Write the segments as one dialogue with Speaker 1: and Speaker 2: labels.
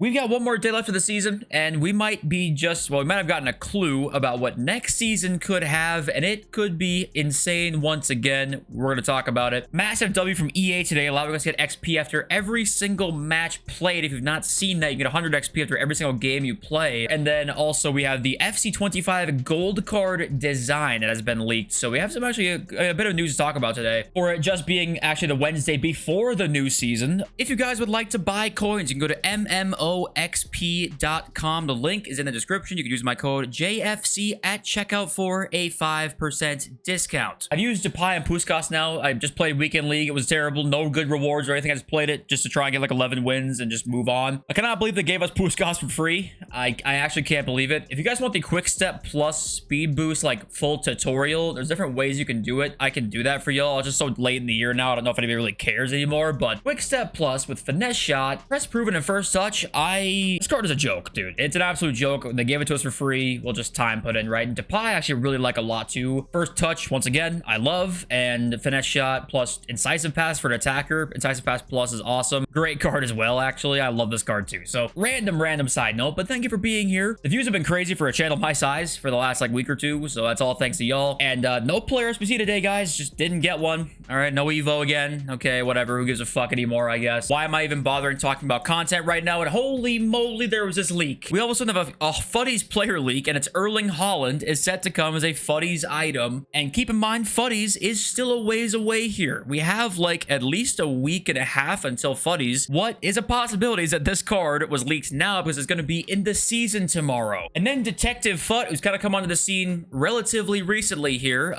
Speaker 1: We've got one more day left of the season, and we might be we might have gotten a clue about what next season could have, and it could be insane once again. We're going to talk about it. Massive W from EA today, allowing us to get XP after every single match played. If you've not seen that, you get 100 XP after every single game you play. And then also we have the FC25 gold card design that has been leaked. So we have some actually a bit of news to talk about today, for it just being actually the Wednesday before the new season. If you guys would like to buy coins, you can go to MMOXP.com. The link is in the description. You can use my code JFC at checkout for a 5% discount. I've used Depay and Puskas now. I just played Weekend League. It was terrible. No good rewards or anything. I just played it just to try and get like 11 wins and just move on. I cannot believe they gave us Puskas for free. I actually can't believe it. If you guys want the Quick Step Plus Speed Boost, like full tutorial, there's different ways you can do it. I can do that for y'all. It's just so late in the year now. I don't know if anybody really cares anymore, but Quick Step Plus with Finesse Shot, Press Proven and First Touch. This card is a joke, dude. It's an absolute joke. They gave it to us for free. We'll just time put in, right? And Depay I actually really like a lot too. First Touch, once again, I love. And Finesse Shot plus Incisive Pass for an attacker. Incisive Pass Plus is awesome. Great card as well, actually. I love this card too. So random side note, but thank you for being here. The views have been crazy for a channel my size for the last like week or two. So that's all thanks to y'all. And no player SBC today, guys. Just didn't get one. All right, no Evo again. Okay, whatever. Who gives a fuck anymore, I guess. Why am I even bothering talking about content right now? And holy moly, there was this leak. We also have a Fuddies player leak, and it's Erling Haaland is set to come as a Fuddies item. And keep in mind, Fuddies is still a ways away here. We have like at least a week and a half until Fuddies. What is a possibility is that this card was leaked now because it's going to be in the season tomorrow. And then Detective Fut, who's kind of come onto the scene relatively recently here,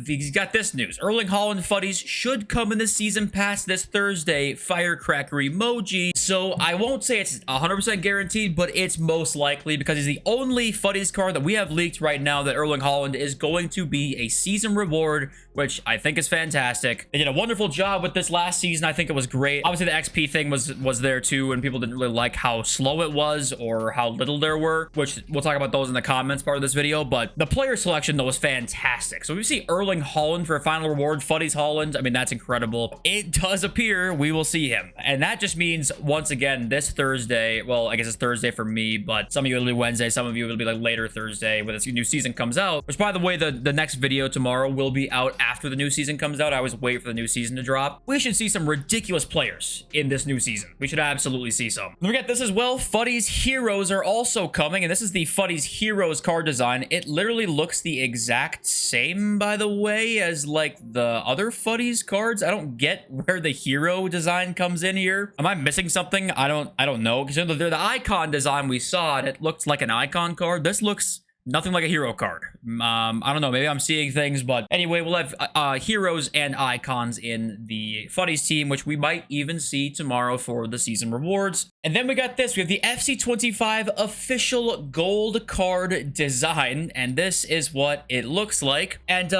Speaker 1: he's got this news. Erling Haaland Fuddies should come in the season pass this Thursday. Firecracker emoji. So I won't say it's 100% guaranteed, but it's most likely because he's the only Fuddies card that we have leaked right now that Erling Haaland is going to be a season reward, which I think is fantastic. They did a wonderful job with this last season. I think it was great. Obviously, the XP thing was there too, and people didn't really like how slow it was or how little there were, which we'll talk about those in the comments part of this video. But the player selection, though, was fantastic. So we see Erling Haaland for a final reward. Fuddies Haaland. I mean, that's incredible. It does appear we will see him. And that just means, once again, this Thursday, well, I guess it's Thursday for me, but some of you it'll be Wednesday, some of you it'll be like later Thursday when this new season comes out, which, by the way, the next video tomorrow will be out after the new season comes out. I always wait for the new season to drop. We should see some ridiculous players in this new season. We should absolutely see some. Don't forget this as well. Fuddies Heroes are also coming, and this is the Fuddies Heroes card design. It literally looks the exact same, by the way, as like the other Fuddies cards. I don't get where the hero design comes in here. Am I missing something? I don't know, because they're the icon design we saw, and it looks like an icon card. This looks nothing like a hero card. I don't know. Maybe I'm seeing things, but anyway, we'll have heroes and icons in the Fuddies team, which we might even see tomorrow for the season rewards. And then we got this. We have the FC25 official gold card design, and this is what it looks like. And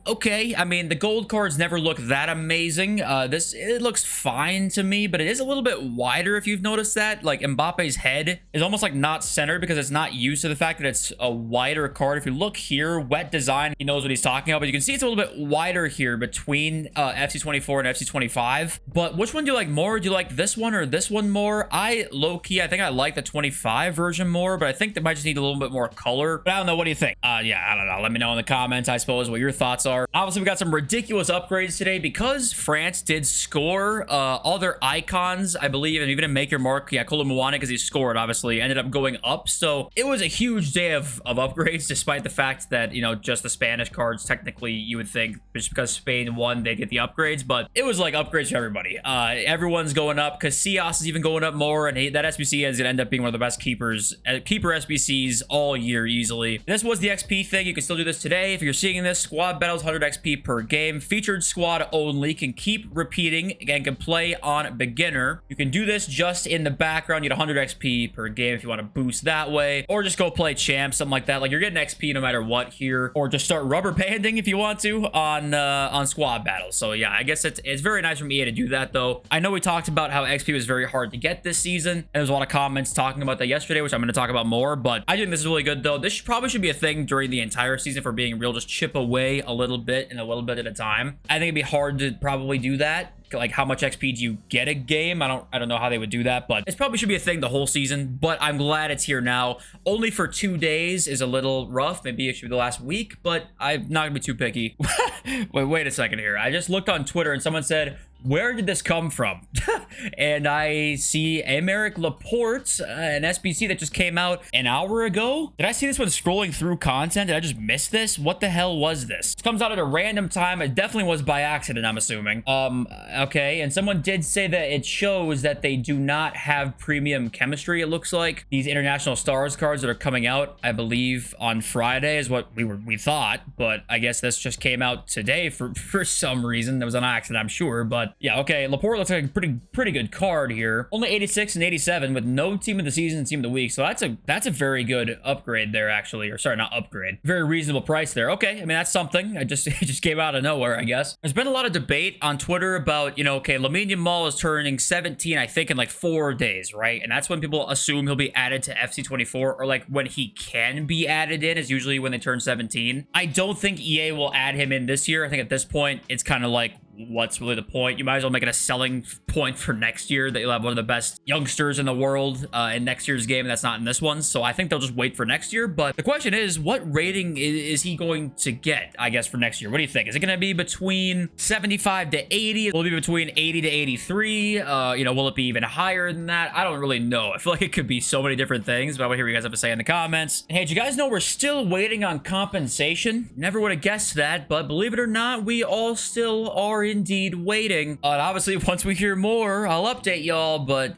Speaker 1: okay, I mean, the gold cards never look that amazing. It looks fine to me, but it is a little bit wider if you've noticed that. Like Mbappe's head is almost like not centered because it's not used to the fact that it's a wider card. If you look here, wet design, he knows what he's talking about, but you can see it's a little bit wider here between FC24 and FC25. But which one do you like more? Do you like this one or this one more? Low-key, I think I like the 25 version more, but I think they might just need a little bit more color. But I don't know. What do you think? Yeah, I don't know. Let me know in the comments, I suppose, what your thoughts are. Obviously, we got some ridiculous upgrades today because France did score all their icons, I believe, and even in Make Your Mark, yeah, Kolo Muani, because he scored, obviously, ended up going up. So it was a huge day of upgrades, despite the fact that, you know, just the Spanish cards, technically, you would think, just because Spain won, they'd get the upgrades, but it was like upgrades for everybody. Everyone's going up. Casillas is even going up more, and that SBC is going to end up being one of the best keeper SBCs all year easily. This was the XP thing. You can still do this today. If you're seeing this, squad battles 100 XP per game. Featured squad only. Can keep repeating and can play on beginner. You can do this just in the background. You get 100 XP per game if you want to boost that way, or just go play champ, something like that. Like, you're getting XP no matter what here, or just start rubber banding if you want to on squad battles. So yeah, I guess it's very nice from EA to do that, though. I know we talked about how XP was very hard to get this season, and there's a lot of comments talking about that yesterday, which I'm going to talk about more, but I think this is really good, though. This probably should be a thing during the entire season, for being real. Just chip away a little bit and a little bit at a time. I think it'd be hard to probably do that like how much XP do you get a game? I don't know how they would do that, but it probably should be a thing the whole season. But I'm glad it's here now. Only for 2 days is a little rough. Maybe it should be the last week, but I'm not gonna be too picky. Wait a second here. I just looked on Twitter and someone said, where did this come from? And I see Aymeric Laporte, an SBC that just came out an hour ago. Did I see this one scrolling through content? Did I just miss this? What the hell was this? It comes out at a random time. It definitely was by accident, I'm assuming. Okay. And someone did say that it shows that they do not have premium chemistry, it looks like. These International Stars cards that are coming out, I believe, on Friday is what we thought. But I guess this just came out today for some reason. That was an accident, I'm sure. But yeah, okay, Laporte looks like a pretty good card here. Only 86 and 87 with no team of the season and team of the week. So that's a very good upgrade there, actually. Or sorry, not upgrade. Very reasonable price there. Okay, I mean, that's something. It just came out of nowhere, I guess. There's been a lot of debate on Twitter about, you know, okay, Lamine Yamal is turning 17, I think, in like 4 days, right? And that's when people assume he'll be added to FC24, or like when he can be added in is usually when they turn 17. I don't think EA will add him in this year. I think at this point, it's kind of like, what's really the point? You might as well make it a selling point for next year that you'll have one of the best youngsters in the world in next year's game, and that's not in this one. So I think they'll just wait for next year. But the question is, what rating is he going to get, I guess, for next year? What do you think? Is it going to be between 75 to 80? Will it be between 80 to 83? You know, will it be even higher than that? I don't really know. I feel like it could be so many different things, but I want to hear what you guys have to say in the comments. Hey, did you guys know we're still waiting on compensation? Never would have guessed that, but believe it or not, we all still are indeed waiting. And obviously, once we hear more, I'll update y'all, but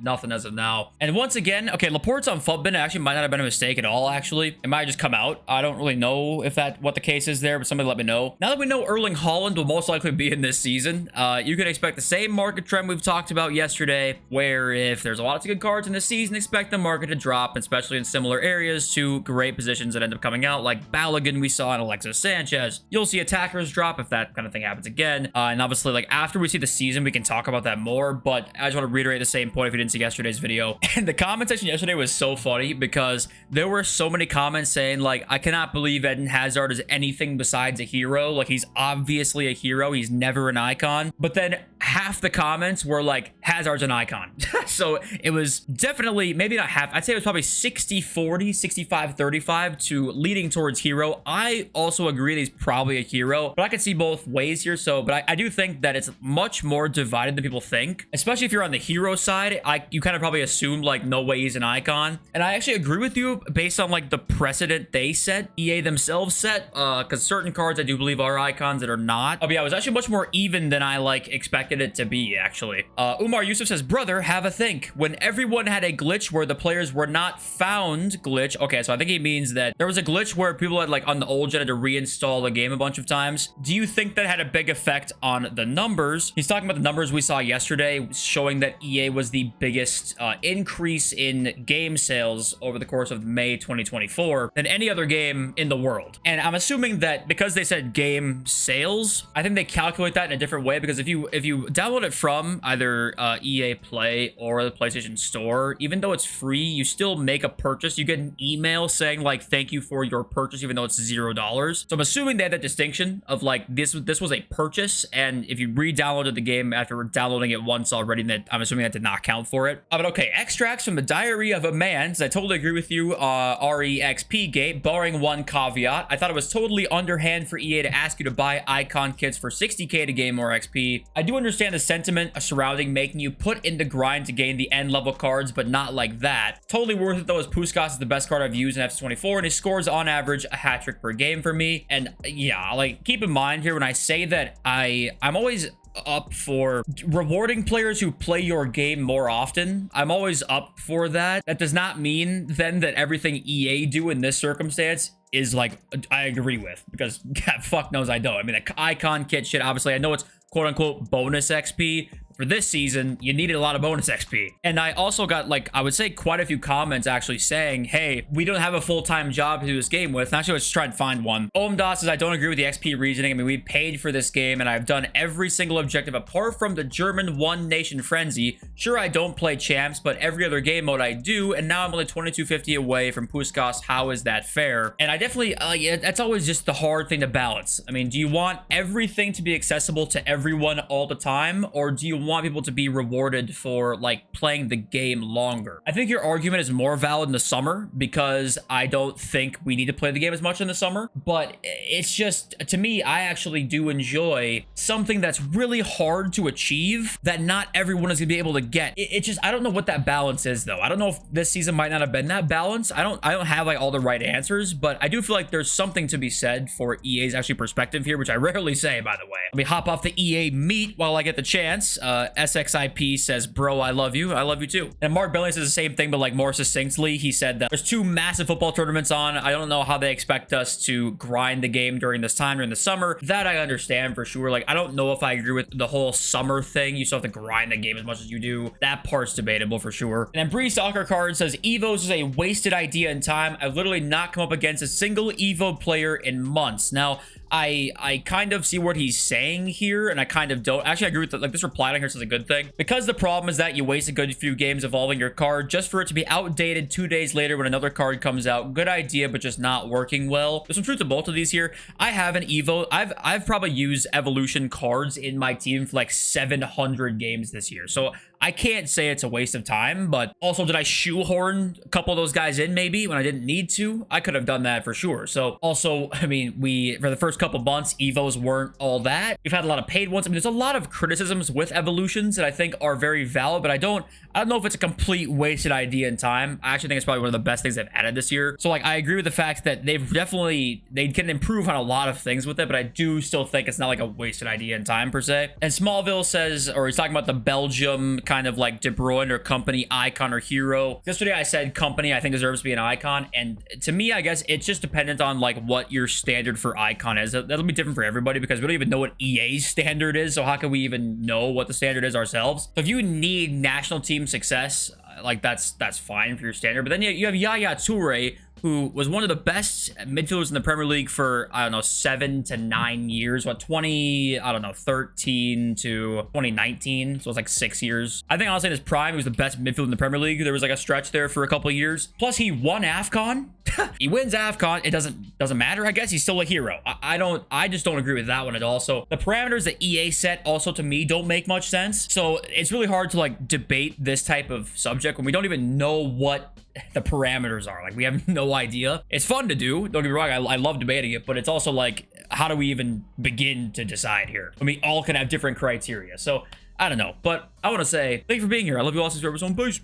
Speaker 1: nothing as of now. And once again, okay, Laporte's on FUB bin. It actually might not have been a mistake at all, actually. It might have just come out. I don't really know if what the case is there, but somebody let me know. Now that we know Erling Haaland will most likely be in this season, you can expect the same market trend we've talked about yesterday, where if there's a lot of good cards in this season, expect the market to drop, especially in similar areas to great positions that end up coming out, like Balogun we saw in Alexis Sanchez. You'll see attackers drop if that kind of thing happens again. And obviously, like, after we see the season, we can talk about that more, but I just want to reiterate the same point if you didn't see yesterday's video. And the comment section yesterday was so funny because there were so many comments saying, like, I cannot believe Eden Hazard is anything besides a hero. Like, he's obviously a hero. He's never an icon. But then half the comments were like, Hazard's an icon. So it was definitely, maybe not half, I'd say it was probably 60-40, 65-35 to leading towards hero. I also agree that he's probably a hero, but I could see both ways here. So, but I do think that it's much more divided than people think, especially if you're on the hero side. You kind of probably assume like, no way he's an icon. And I actually agree with you based on like the precedent they set, EA themselves set, because certain cards I do believe are icons that are not. Oh, but yeah, it was actually much more even than I like expected it to be, actually. Umar Yusuf says, brother, have a think. When everyone had a glitch where the players were not found glitch. Okay, so I think he means that there was a glitch where people had like on the old gen had to reinstall the game a bunch of times. Do you think that had a big effect on the numbers? He's talking about the numbers we saw yesterday, showing that EA was the biggest increase in game sales over the course of May 2024 than any other game in the world. And I'm assuming that because they said game sales, I think they calculate that in a different way, because if you download it from either EA Play or the PlayStation Store, even though it's free, you still make a purchase. You get an email saying like, thank you for your purchase, even though it's $0. So I'm assuming they had that distinction of like, this was a purchase, and if you re-downloaded the game after downloading it once already, that I'm assuming that did not count for it. But okay, extracts from the Diary of a Man. So I totally agree with you, REXP Gate, barring one caveat. I thought it was totally underhand for EA to ask you to buy icon kits for 60k to gain more XP. I do understand the sentiment surrounding making you put in the grind to gain the end level cards, but not like that. Totally worth it though, as Puskas is the best card I've used in FC24, and he scores on average a hat trick per game for me. And yeah, like, keep in mind here when I say that I'm always up for rewarding players who play your game more often. I'm always up for that. That does not mean then that everything EA do in this circumstance is like, I agree with, because God, fuck knows I don't. I mean, the icon kit shit, obviously I know it's quote unquote bonus XP. For this season, you needed a lot of bonus XP. And I also got, like, I would say quite a few comments actually saying, hey, we don't have a full-time job to do this game with. And actually, let's try and find one. Omdas says, I don't agree with the XP reasoning. I mean, we paid for this game, and I've done every single objective apart from the German One Nation Frenzy. Sure, I don't play champs, but every other game mode I do, and now I'm only 2250 away from Puskas. How is that fair? And I definitely, yeah, that's always just the hard thing to balance. I mean, do you want everything to be accessible to everyone everyone all the time, or do you want people to be rewarded for like playing the game longer? I think your argument is more valid in the summer because I don't think we need to play the game as much in the summer, but it's just, to me, I actually do enjoy something that's really hard to achieve that not everyone is gonna be able to get. It's just, I don't know what that balance is though. I don't know if this season might not have been that balance. I don't have like all the right answers, but I do feel like there's something to be said for EA's actually perspective here, which I rarely say, by the way. Let me hop off the EA meat while I get the chance. SXIP says, bro, I love you. I love you too. And Mark Belling says the same thing, but like more succinctly. He said that there's 2 massive football tournaments on. I don't know how they expect us to grind the game during this time, during the summer. That I understand for sure. Like, I don't know if I agree with the whole summer thing. You still have to grind the game as much as you do. That part's debatable for sure. And then Bree Soccer Card says, Evos is a wasted idea in time. I've literally not come up against a single Evo player in months. Now, I kind of see what he's saying here, and I kind of don't. Actually, I agree with like this reply down here says a good thing. Because the problem is that you waste a good few games evolving your card just for it to be outdated 2 days later when another card comes out. Good idea, but just not working well. There's some truth to both of these here. I have an Evo. I've probably used evolution cards in my team for like 700 games this year. So I can't say it's a waste of time, but also did I shoehorn a couple of those guys in maybe when I didn't need to? I could have done that for sure. So also, I mean, for the first couple months, Evos weren't all that. We've had a lot of paid ones. I mean, there's a lot of criticisms with evolutions that I think are very valid, but I don't know if it's a complete wasted idea in time. I actually think it's probably one of the best things they've added this year. So like, I agree with the fact that they can improve on a lot of things with it, but I do still think it's not like a wasted idea in time per se. And Smallville says, or he's talking about the Belgium kind of like De Bruyne or company icon or hero. Yesterday I said company I think deserves to be an icon, and to me I guess it's just dependent on like what your standard for icon is. That'll be different for everybody because we don't even know what EA's standard is, so how can we even know what the standard is ourselves? So if you need national team success, like that's fine for your standard. But then you have Yaya Toure, who was one of the best midfielders in the Premier League for, I don't know, 7 to 9 years. What, 13 to 2019. So it's like 6 years. I think honestly in his prime, he was the best midfielder in the Premier League. There was like a stretch there for a couple of years. Plus he won AFCON. He wins AFCON. It doesn't matter, I guess. He's still a hero. I just don't agree with that one at all. So the parameters that EA set also to me don't make much sense. So it's really hard to like debate this type of subject when we don't even know what the parameters are. Like, we have no idea. It's fun to do, don't get me wrong, I love debating it, but it's also like, how do we even begin to decide here when we all can have different criteria? So I don't know, but I want to say thank you for being here. I love you all since you're ever so. Peace.